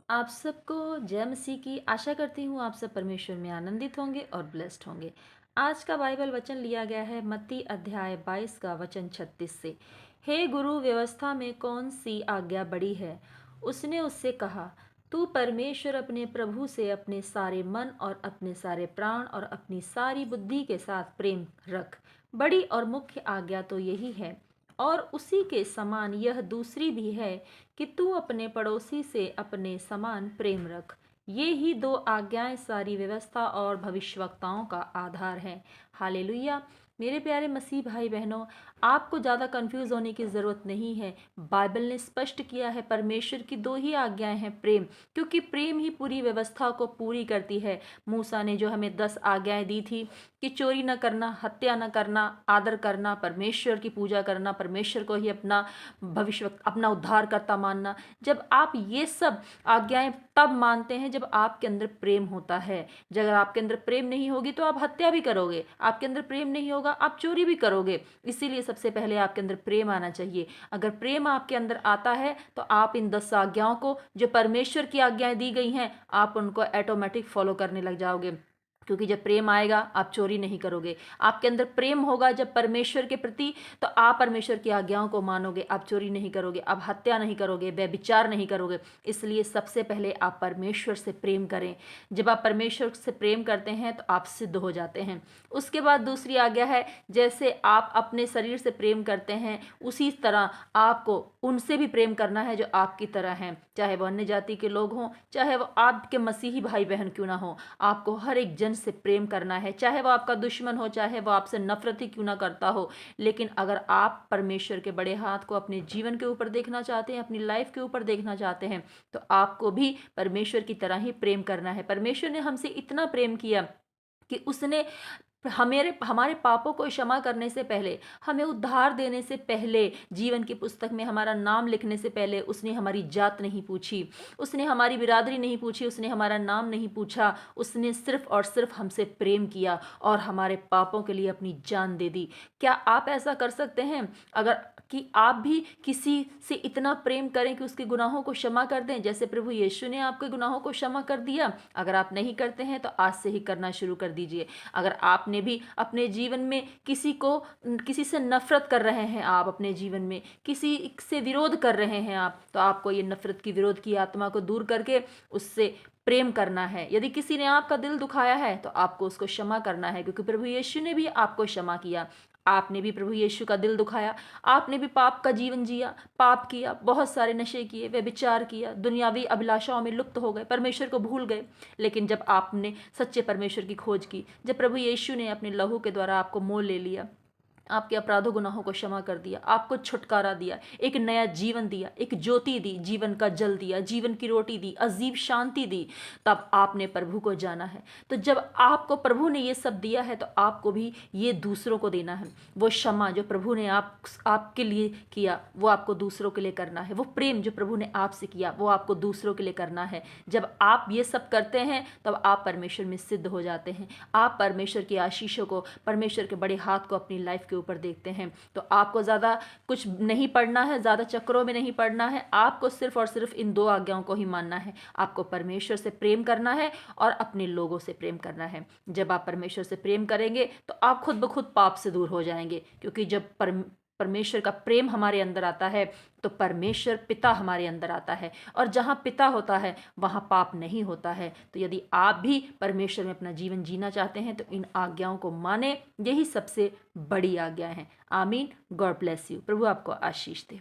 आप सबको जय मसीह की। आशा करती हूँ आप सब परमेश्वर में आनंदित होंगे और ब्लेस्ड होंगे। आज का बाइबल वचन लिया गया है मत्ती अध्याय 22 का वचन 36 से। हे गुरु, व्यवस्था में कौन सी आज्ञा बड़ी है? उसने उससे कहा, तू परमेश्वर अपने प्रभु से अपने सारे मन और अपने सारे प्राण और अपनी सारी बुद्धि के साथ प्रेम रख। बड़ी और मुख्य आज्ञा तो यही है, और उसी के समान यह दूसरी भी है कि तू अपने पड़ोसी से अपने समान प्रेम रख। ये ही दो आज्ञाएं सारी व्यवस्था और भविष्यवक्ताओं का आधार है। हालेलुया। मेरे प्यारे मसीह भाई बहनों, आपको ज़्यादा कंफ्यूज होने की ज़रूरत नहीं है। बाइबल ने स्पष्ट किया है, परमेश्वर की दो ही आज्ञाएं हैं, प्रेम, क्योंकि प्रेम ही पूरी व्यवस्था को पूरी करती है। मूसा ने जो हमें 10 आज्ञाएं दी थी कि चोरी न करना, हत्या न करना, आदर करना, परमेश्वर की पूजा करना, परमेश्वर को ही अपना भविष्य, अपना उद्धारकर्ता मानना, जब आप ये सब आज्ञाएं तब मानते हैं जब आपके अंदर प्रेम होता है। जब अगर आपके अंदर प्रेम नहीं होगी तो आप हत्या भी करोगे, आपके अंदर प्रेम नहीं होगा आप चोरी भी करोगे। इसीलिए सबसे पहले आपके अंदर प्रेम आना चाहिए। अगर प्रेम आपके अंदर आता है तो आप इन 10 आज्ञाओं को, जो परमेश्वर की आज्ञाएं दी गई हैं, आप उनको ऑटोमेटिक फॉलो करने लग जाओगे। क्योंकि जब प्रेम आएगा आप चोरी नहीं करोगे। आपके अंदर प्रेम होगा जब परमेश्वर के प्रति, तो आप परमेश्वर की आज्ञाओं को मानोगे, आप चोरी नहीं करोगे, आप हत्या नहीं करोगे, व्यभिचार नहीं करोगे। इसलिए सबसे पहले आप परमेश्वर से प्रेम करें। जब आप परमेश्वर से प्रेम करते हैं तो आप सिद्ध हो जाते हैं। उसके बाद दूसरी आज्ञा है, जैसे आप अपने शरीर से प्रेम करते हैं उसी तरह आपको उनसे भी प्रेम करना है जो आपकी तरह हैं, चाहे वो अन्य जाति के लोग हों, चाहे वो आपके मसीही भाई बहन क्यों ना हो। आपको हर एक जन से प्रेम करना है, चाहे वो आपका दुश्मन हो, चाहे वो आपसे नफरत ही क्यों ना करता हो। लेकिन अगर आप परमेश्वर के बड़े हाथ को अपने जीवन के ऊपर देखना चाहते हैं, अपनी लाइफ के ऊपर देखना चाहते हैं, तो आपको भी परमेश्वर की तरह ही प्रेम करना है। परमेश्वर ने हमसे इतना प्रेम किया कि उसने हमारे पापों को क्षमा करने से पहले, हमें उद्धार देने से पहले, जीवन की पुस्तक में हमारा नाम लिखने से पहले उसने हमारी जात नहीं पूछी, उसने हमारी बिरादरी नहीं पूछी, उसने हमारा नाम नहीं पूछा। उसने सिर्फ और सिर्फ हमसे प्रेम किया और हमारे पापों के लिए अपनी जान दे दी। क्या आप ऐसा कर सकते हैं अगर कि आप भी किसी से इतना प्रेम करें कि उसके गुनाहों को क्षमा कर दें, जैसे प्रभु यीशु ने आपके गुनाहों को क्षमा कर दिया? अगर आप नहीं करते हैं तो आज से ही करना शुरू कर दीजिए। अगर आपने भी अपने जीवन में किसी से नफरत कर रहे हैं, आप अपने जीवन में किसी से विरोध कर रहे हैं आप, तो आपको ये नफरत की, विरोध की आत्मा को दूर करके उससे प्रेम करना है। यदि किसी ने आपका दिल दुखाया है तो आपको उसको क्षमा करना है, क्योंकि प्रभु यीशु ने भी आपको क्षमा किया। आपने भी प्रभु यीशु का दिल दुखाया, आपने भी पाप का जीवन जिया, पाप किया, बहुत सारे नशे किए, व्यभिचार किया, दुनियावी अभिलाषाओं में लुप्त हो गए, परमेश्वर को भूल गए। लेकिन जब आपने सच्चे परमेश्वर की खोज की, जब प्रभु यीशु ने अपने लहू के द्वारा आपको मोल ले लिया, आपके अपराधों गुनाहों को क्षमा कर दिया, आपको छुटकारा दिया, एक नया जीवन दिया, एक ज्योति दी, जीवन का जल दिया, जीवन की रोटी दी, अजीब शांति दी, तब आपने प्रभु को जाना है। तो जब आपको प्रभु ने ये सब दिया है तो आपको भी ये दूसरों को देना है। वो क्षमा जो प्रभु ने आपके लिए किया वो आपको दूसरों के लिए करना है। वो प्रेम जो प्रभु ने आपसे किया वो आपको दूसरों के लिए करना है। जब आप ये सब करते हैं तब आप परमेश्वर में सिद्ध हो जाते हैं। आप परमेश्वर की आशीषों को, परमेश्वर के बड़े हाथ को अपनी लाइफ के ऊपर देखते हैं। तो आपको ज़्यादा कुछ नहीं पढ़ना है, ज़्यादा चक्रों में नहीं पढ़ना है। आपको सिर्फ और सिर्फ इन दो आज्ञाओं को ही मानना है। आपको परमेश्वर से प्रेम करना है और अपने लोगों से प्रेम करना है। जब आप परमेश्वर से प्रेम करेंगे तो आप खुद ब खुद पाप से दूर हो जाएंगे, क्योंकि जब परमेश्वर का प्रेम हमारे अंदर आता है तो परमेश्वर पिता हमारे अंदर आता है, और जहाँ पिता होता है वहाँ पाप नहीं होता है। तो यदि आप भी परमेश्वर में अपना जीवन जीना चाहते हैं तो इन आज्ञाओं को माने। यही सबसे बड़ी आज्ञा है। आमीन। God bless you. प्रभु आपको आशीष दे।